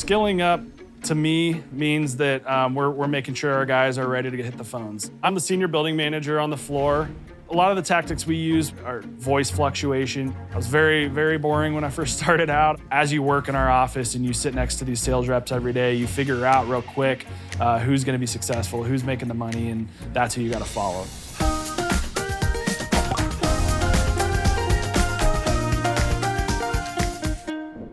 Skilling up to me means that we're making sure our guys are ready to hit the phones. I'm the senior building manager on the floor. A lot of the tactics we use are voice fluctuation. I was very, very boring when I first started out. As you work in our office and you sit next to these sales reps every day, you figure out real quick who's gonna be successful, who's making the money, and that's who you gotta follow.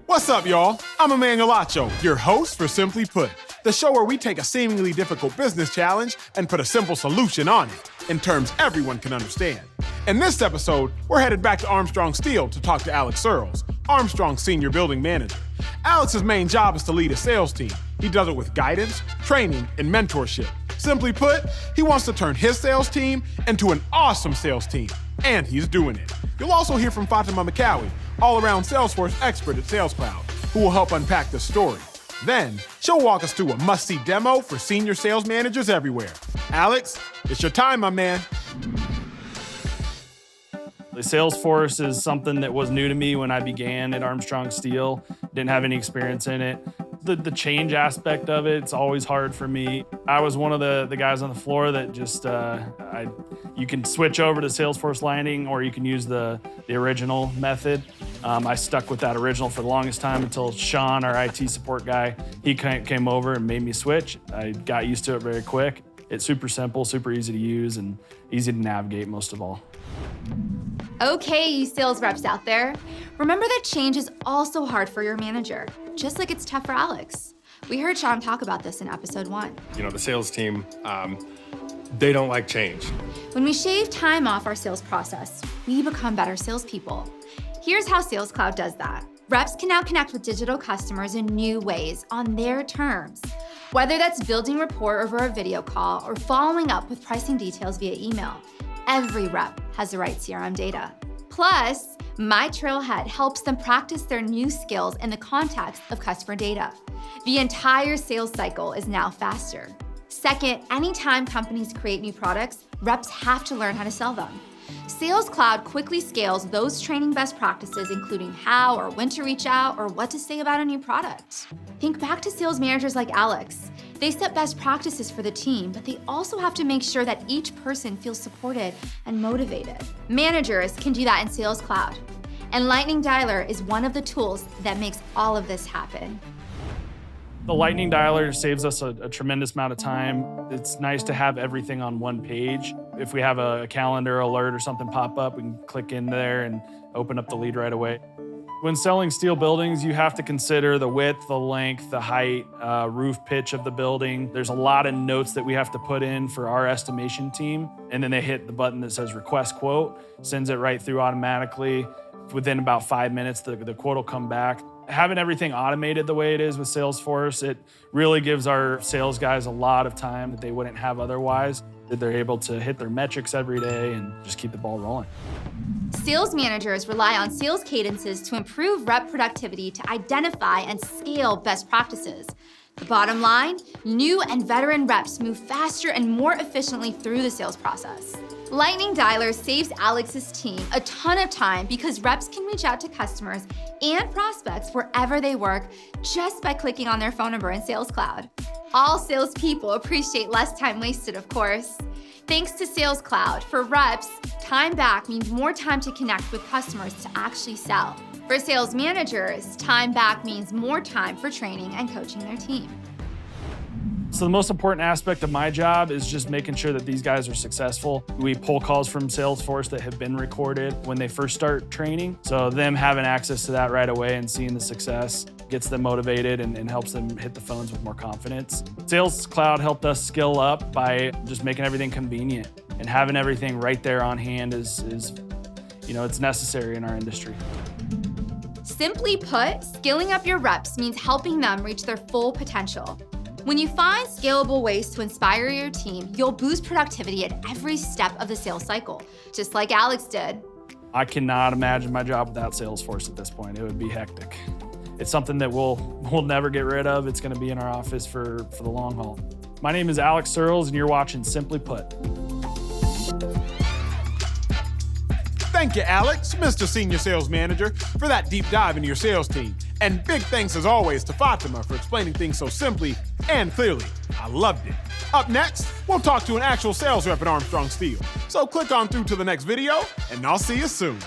What's up, y'all? I'm Emmanuel Acho, your host for Simply Put, the show where we take a seemingly difficult business challenge and put a simple solution on it in terms everyone can understand. In this episode, we're headed back to Armstrong Steel to talk to Alex Searls, Armstrong's senior building manager. Alex's main job is to lead a sales team. He does it with guidance, training, and mentorship. Simply put, he wants to turn his sales team into an awesome sales team, and he's doing it. You'll also hear from Fatima Mekkaoui, all-around Salesforce expert at Sales Cloud, who will help unpack the story. Then, she'll walk us through a must-see demo for senior sales managers everywhere. Alex, it's your time, my man. Salesforce is something that was new to me when I began at Armstrong Steel. Didn't have any experience in it. The change aspect of it's always hard for me. I was one of the guys on the floor that just, you can switch over to Salesforce Landing or you can use the original method. I stuck with that original for the longest time until Sean, our IT support guy, he came over and made me switch. I got used to it very quick. It's super simple, super easy to use, and easy to navigate most of all. Okay, you sales reps out there, remember that change is also hard for your manager, just like it's tough for Alex. We heard Sean talk about this in episode 1. You know, the sales team, they don't like change. When we shave time off our sales process, we become better salespeople. Here's how Sales Cloud does that. Reps can now connect with digital customers in new ways on their terms. Whether that's building rapport over a video call or following up with pricing details via email, every rep has the right CRM data. Plus, My Trailhead helps them practice their new skills in the context of customer data. The entire sales cycle is now faster. Second, anytime companies create new products, reps have to learn how to sell them. Sales Cloud quickly scales those training best practices, including how or when to reach out or what to say about a new product. Think back to sales managers like Alex. They set best practices for the team, but they also have to make sure that each person feels supported and motivated. Managers can do that in Sales Cloud. And Lightning Dialer is one of the tools that makes all of this happen. The Lightning Dialer saves us a tremendous amount of time. It's nice to have everything on one page. If we have a calendar alert or something pop up, we can click in there and open up the lead right away. When selling steel buildings, you have to consider the width, the length, the height, roof pitch of the building. There's a lot of notes that we have to put in for our estimation team. And then they hit the button that says request quote, sends it right through automatically. Within about 5 minutes, the quote will come back. Having everything automated the way it is with Salesforce, it really gives our sales guys a lot of time that they wouldn't have otherwise. That they're able to hit their metrics every day and just keep the ball rolling. Sales managers rely on sales cadences to improve rep productivity to identify and scale best practices. The bottom line, new and veteran reps move faster and more efficiently through the sales process. Lightning Dialer saves Alex's team a ton of time because reps can reach out to customers and prospects wherever they work just by clicking on their phone number in Sales Cloud. All salespeople appreciate less time wasted, of course. Thanks to Sales Cloud, for reps, time back means more time to connect with customers to actually sell. For sales managers, time back means more time for training and coaching their team. So the most important aspect of my job is just making sure that these guys are successful. We pull calls from Salesforce that have been recorded when they first start training. So them having access to that right away and seeing the success gets them motivated and helps them hit the phones with more confidence. Sales Cloud helped us skill up by just making everything convenient, and having everything right there on hand is it's necessary in our industry. Simply put, skilling up your reps means helping them reach their full potential. When you find scalable ways to inspire your team, you'll boost productivity at every step of the sales cycle, just like Alex did. I cannot imagine my job without Salesforce at this point. It would be hectic. It's something that we'll never get rid of. It's gonna be in our office for the long haul. My name is Alex Searls, and you're watching Simply Put. Thank you, Alex, Mr. Senior Sales Manager, for that deep dive into your sales team And big thanks as always to Fatima for explaining things so simply and clearly. I loved it. Up next, we'll talk to an actual sales rep at Armstrong Steel. So click on through to the next video, and I'll see you soon.